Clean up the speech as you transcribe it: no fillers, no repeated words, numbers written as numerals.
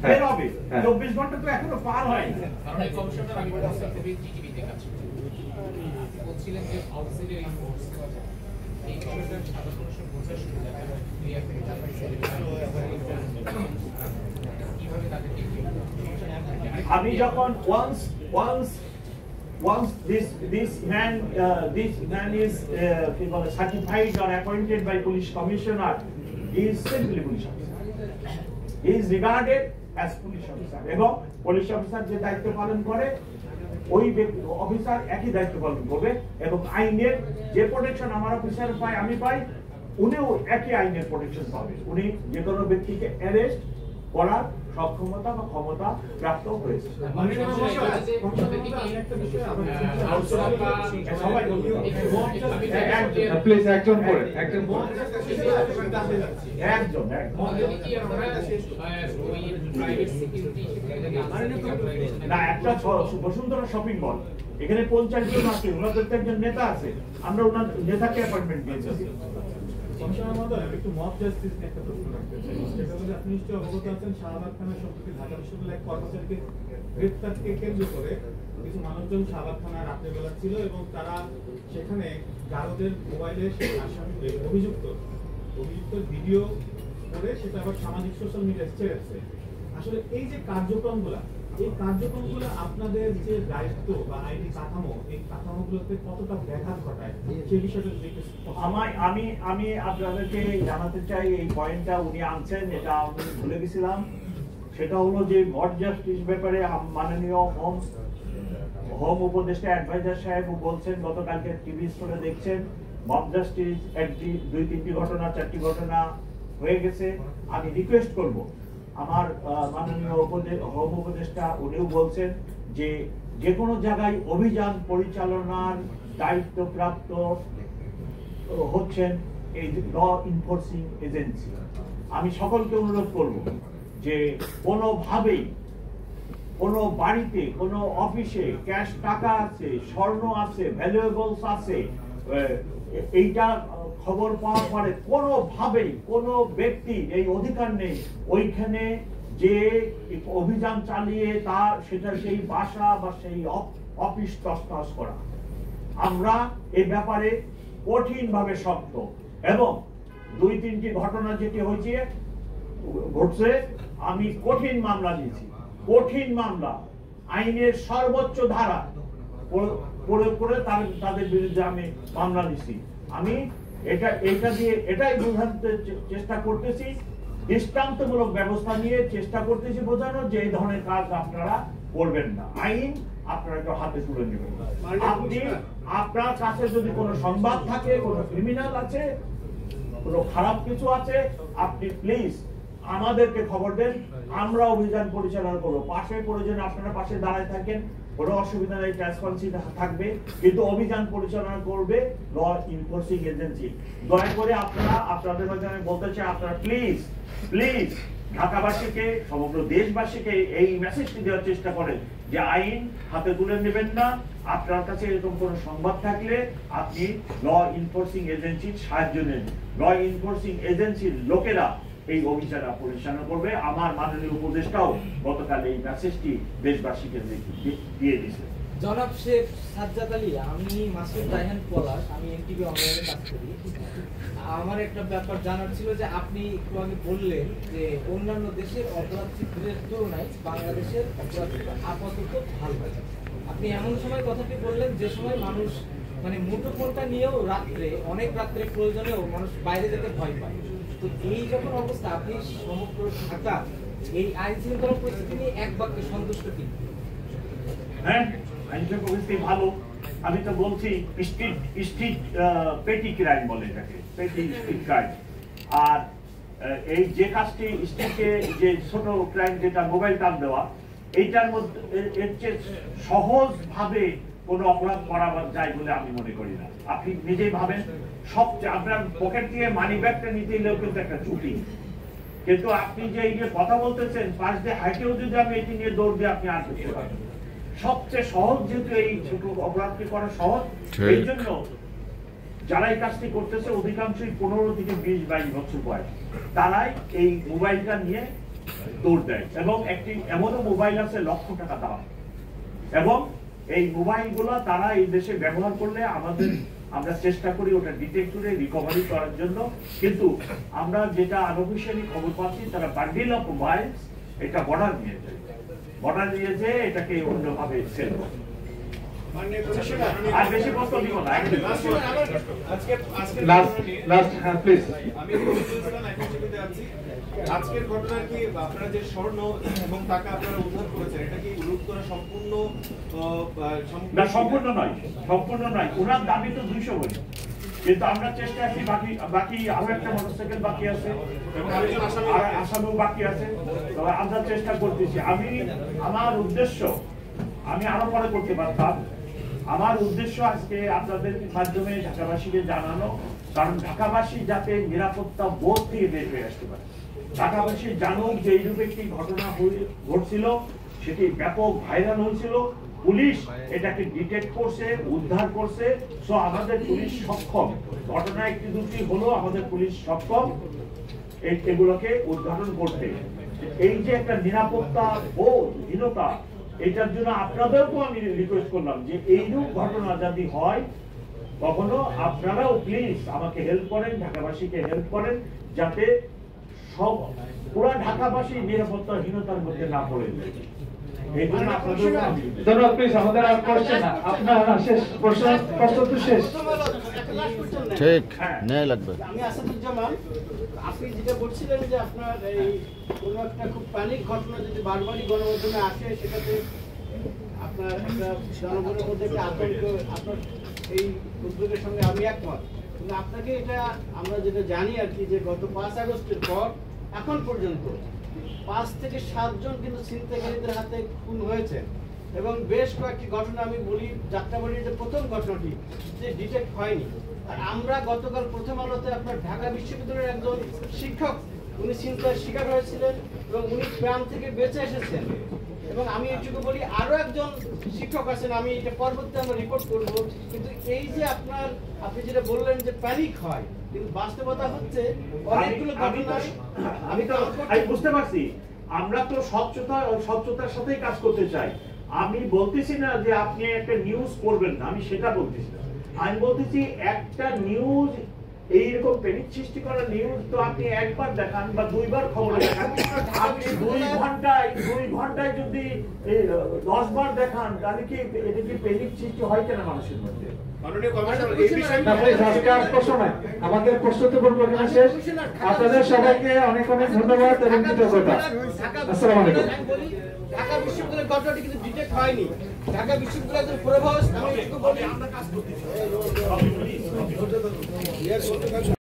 বের হবে 24 ঘন্টা তো এখনো পার হয়নি। কারণ এই কমিশনের আগে থেকে টিটিভিতে কাজ করছে, বলছিলেন যে অক্সিলিয়ারি ফোর্স এই কমিশনের সাধারণ বোঝার সুবিধা কিভাবে তাদেরকে আমি যখন once this man is certified or appointed by police commissioner, he is simply police officer. He is regarded as police officer, এবং পুলিশ অফিসার যে দায়িত্ব পালন করে ওই অফিসার একই দায়িত্ব পালন করবে, এবং আইনের যে প্রোটেকশন আমার অফিসার পায় আমি পাই, উনিও একই আইনের প্রোটেকশন পাবে। উনি যে কোনো ব্যক্তিকে অ্যারেস্ট করার সক্ষমতা বা ক্ষমতা প্রাপ্ত হয়েছে। না, একটা বসুন্ধরা শপিং মল, এখানে 50 জন আছে, ওনাদের একজন নেতা আছে, আমরা ওনার নেতাকে অ্যাপয়েন্টমেন্ট দিয়েছি। একটু মব জাস্টিস নিয়ে একটা প্রশ্ন রাখতে চাই। সেটা হচ্ছে আপনি নিশ্চয়ই অবগত আছেন শাহবাগ থানার সম্প্রতি ঢাকা বিশ্ববিদ্যালয়ের কর্মচারীকে গ্রেফতারকে কেন্দ্র করে কিছু মানুষজন শাহবাগ থানার রাত্রে বেলা ছিল, এবং তারা সেখানে গারদের মোবাইলে অভিযুক্ত ভিডিও করে সেটা আবার সামাজিক সোশ্যাল মিডিয়ায় ছেড়েছে। আসলে এই যে কার্যক্রমগুলা, এই কার্যক্রমগুলো আপনাদের যে দায়িত্ব বা আইনি কাঠামো, এই কাঠামোগুলোতে কতটা ব্যাঘাত ঘটায় সেই বিষয়টা যদি আমি আপনাদেরকে জানাতে চাই, এই পয়েন্টটা উনি আনছেন, এটা আমি ভুলে গেছিলাম। সেটা হলো যে মব জাস্টিস ব্যাপারে মাননীয় হোম উপদেষ্টা অ্যাডভাইজার সাহেব বলছেন, গতকালকে টিভি স্টোরে দেখছেন মব জাস্টিস 2-3টি ঘটনা 4টি ঘটনা হয়ে গেছে। আমি রিকোয়েস্ট করব আমার মাননীয় হোম উপদেষ্টা, উনিও বলছেন যে কোনো জায়গায় অভিযান পরিচালনার দায়িত্বপ্রাপ্ত হচ্ছেন এই ল ইনফোর্সিং এজেন্সি। আমি সকলকে অনুরোধ করব যে কোনোভাবেই কোনো বাড়িতে, কোনো অফিসে ক্যাশ টাকা আছে, স্বর্ণ আছে, ভ্যালুয়েবলস আছে, এইটা খবর পাওয়ার পরে কোনোভাবেই কোনো ব্যক্তি এই অধিকার নেই ওইখানে যে অভিযান চালিয়ে সেটা সেই বাসা বা সেই অফিস তছনছ করা। আমরা এই ব্যাপারে কঠিনভাবে শক্ত, এবং 2-3টি ঘটনা যেটি ঘটছে, আমি কঠিন মামলা নিয়েছি, কঠিন মামলা, আইনের সর্বোচ্চ ধারা প্রয়োগ করে তাদের বিরুদ্ধে আমি মামলা নিচ্ছি। আমি এটা দিয়ে এটাই বোঝাতে চেষ্টা করতেছি, দৃষ্টান্তমূলক ব্যবস্থা নিয়ে চেষ্টা করতেছি বোঝানোর যে এই ধরনের কাজ আপনারা করবেন না, আইন আপনারা একটু হাতে তুলে নেবেন। আপনার কাছে যদি কোনো সংবাদ থাকে, কোনো ক্রিমিনাল আছে, কোনো খারাপ কিছু আছে, আপনি প্লিজ আমাদেরকে খবর দেন, আমরা অভিযান পরিচালনা করবো। পাশে প্রয়োজনে আপনারা পাশে দাঁড়ায় থাকেন, কোনো অসুবিধা নেই, ট্রান্সপারেন্সি থাকবে, কিন্তু অভিযান পরিচালনা করবে ল ইনফোর্সিং এজেন্সি। দয়া করে আপনাদের মাঝে আমি বলতে চাই, আপনারা প্লিজ ঢাকাবাসীকে, সমগ্র দেশবাসীকে এই মেসেজটি দেওয়ার চেষ্টা করেন যে আইন হাতে তুলে নেবেন না। আপনার কাছে এরকম কোনো সংবাদ থাকলে আপনি ল ইনফোর্সিং এজেন্সির সাহায্য নেন। ল ইনফোর্সিং এজেন্সির লোকেরা এই অভিযান পরিচালনা করবে। আমার মাননীয় উপদেষ্টাও গতকাল এই মেসেজটি দেশবাসীকে দিয়ে দিয়েছে। জনাব শেখ সাজ্জাদ আলী, আমি মাসুদ রায়হান পলাশ, আমি এনটিভি অনলাইনে কাজ করি। আমার একটা ব্যাপার জানার ছিল যে আপনি একটু আগে বললেন যে অন্যান্য দেশের অপরাধ চিত্রের তুলনায় বাংলাদেশের অপরাধ আপাতত ভালো। আপনি এমন সময় কথাটি বললেন যে সময় মানুষ মানে মুঠোফোনটা নিয়েও অনেক রাত্রে প্রয়োজনেও মানুষ বাইরে যেতে ভয় পায়। তো এই যখন অবস্থা, আপনি সমগ্র ঢাকা এই আইন শৃঙ্খলা পরিস্থিতি নিয়ে এক বাক্যে সন্তুষ্ট কি? হ্যাঁ, আইন শৃঙ্খলা পরিস্থিতি ভালো। আমি তো বলছি স্ট্রিট পেটি ক্রাইম বলে এটাকে, পেটি স্ট্রিট ক্রাইম। আর এই যে কাজটি স্ট্রিটে যে ছোট ক্রাইম, যেটা মোবাইল টান দেওয়া, এইটার মধ্যে এর চেয়ে সহজভাবে কোনো অপরাধ করা যায় বলে আমি মনে করি না। আপনি নিজেই ভাবেন, সবচেয়ে আপনার পকেট দিয়ে মানি ব্যাগটা নিতে এলেও কিন্তু একটা চুটি, কিন্তু আপনি যে এই যে কথা বলতেছেন, পাশ দিয়ে হাইটেও যদি আমি এটি নিয়ে দৌড় দিয়ে আপনি আর করতে পারবেন। সবচেয়ে সহজ, যেহেতু এই ছোট অপরাধটি করা সহজ, এই জন্য যারা এই কাজটি করতেছে অধিকাংশই 15 থেকে 20-22 বছর বয়স, তারাই এই মোবাইলটা নিয়ে দৌড় দেয় এবং একটি এমনও মোবাইল আছে লক্ষ টাকা দাম, এবং এই মোবাইলগুলো তারা এই দেশে ব্যবহার করলে আমরা চেষ্টা করি ওটা ডিটেক্ট করে রিকভারি করার জন্য, কিন্তু আমরা যেটা আনঅফিশিয়ালি খবর পাচ্ছি তারা বান্ডিল অফ মোবাইল এটা বর্ডার নিয়ে যে এটাকে অন্যভাবে সেল করে। আর বেশি প্রশ্ন দিব না। আজকের ঘটনা কি আপনারা যে স্বর্ণ এবং টাকা আপনারা উদ্ধার করেছেন এটা কি লুট করা সম্পূর্ণ না? সম্পূর্ণ নয়। ওনার দাবি তো 200 বই, কিন্তু আমরা চেষ্টা আছি বাকি আরো একটা মোটরসাইকেল বাকি আছে এবং আসামিও বাকি আছে, তবে আমরা চেষ্টা করতেছি। আমার উদ্দেশ্য আমি আরো পরে করতে পারতাম। আমার উদ্দেশ্য আজকে আপনাদের মাধ্যমে ঢাকাবাসীকে জানানো, কারণ ঢাকাবাসী যাতে নিরাপত্তা বোধ থেকে বের হয়ে আসতে পারে। ঢাকাবাসী জানুক যে এইরূপ একটি ঘটনা ঘটছিল, সেটি ব্যাপক ভাইরাল হয়েছিল, পুলিশ এটাকে ডিটেক্ট করছে, উদ্ধার করছে। সো আমাদের পুলিশ সক্ষম, ঘটনা একটি দুটি হলো, আমাদের পুলিশ সক্ষম এগুলোকে উদ্ঘাটন করতে। এই যে একটা নিরাপত্তা বোধহীনতা, এটার জন্য আপনাদেরকেও আমি রিকোয়েস্ট করলাম যে এইরূপ ঘটনা যদি হয় কখনো আপনারাও প্লিজ আমাকে হেল্প করেন, ঢাকাবাসীকে হেল্প করেন, যাতে সব পুরা ঢাকাবাসী নিরাপত্তাহীনতার মধ্যে না পড়ে যায়। এই জন্য আপনাদের ধন্যবাদ। প্লিজ আমাদের আর কোশ্চেন না, আপনার শেষ প্রশ্ন তো শেষ। ঠিক ন্যায় লাগবে। আমি আসাদুজ্জামান, আপনি যেটা বলছিলেন যে আপনার এই কোনো একটা খুব প্যানিক ঘটনা যদি বারবারই গণমাধ্যমে আসে, সেটাতে আপনার একটা জনগণের মধ্যে একটা আতঙ্ক, আপনার এই উদ্যোগের সঙ্গে আমি একমত। কিন্তু আপনাকে এটা আমরা যেটা জানি আর কি, যে গত 5 আগস্টের পর এখন পর্যন্ত 5 থেকে 7 জন কিন্তু ছিনতাইকারীদের হাতে খুন হয়েছে, এবং বেশ কয়েকটি ঘটনা আমি বলি, যাত্রাবাড়ির যে প্রথম ঘটনাটি যে ডিটেক্ট হয়নি। আর আমরা গতকাল প্রথম আলোতে আপনার ঢাকা বিশ্ববিদ্যালয়ের একজন শিক্ষক, উনি ছিনতাইয়ের শিকার হয়েছিলেন এবং উনি প্রাণ থেকে বেঁচে এসেছেন। এবং আমি এইটুকু বলি, আরো একজন শিক্ষক আছেন, আমি এটা পরবর্তীতে আমরা রিপোর্ট করব। কিন্তু এই যে আপনি যেটা বললেন যে প্যানিক হয়, কিন্তু বাস্তবতা হচ্ছে অনেকগুলো ঘটনায় আমি বুঝতে পারছি। আমরা তো স্বচ্ছতার সাথেই কাজ করতে চাই। আমি বলতেছি না যে আপনি একটা নিউজ করবেন না, আমি সেটা বলতেছি না। আমি বলতেছি একটা নিউজ, এইরকম প্যানিক সৃষ্টি করা নিউজ তো আপনি একবার দেখান বা 2বার খবর দেখান। আপনি 2 ঘন্টায় যদি 10 বার দেখান, তাহলে কি এটা কি প্যানিক সৃষ্টি হয় কেন মানুষের মধ্যে? আমাদের প্রশ্নোত্তর পর্ব শেষ। আপনাদের সবাইকে অনেক ধন্যবাদ এবং কৃতজ্ঞতা। আসসালামু আলাইকুম। ঢাকা বিশ্ববিদ্যালয়ের ঘটনাটি কিন্তু ডিটেক্ট হয়নি। ঢাকা বিশ্ববিদ্যালয়ের পূর্বাভাস আমি একটু বলি, আমরা কাজ করতেছি।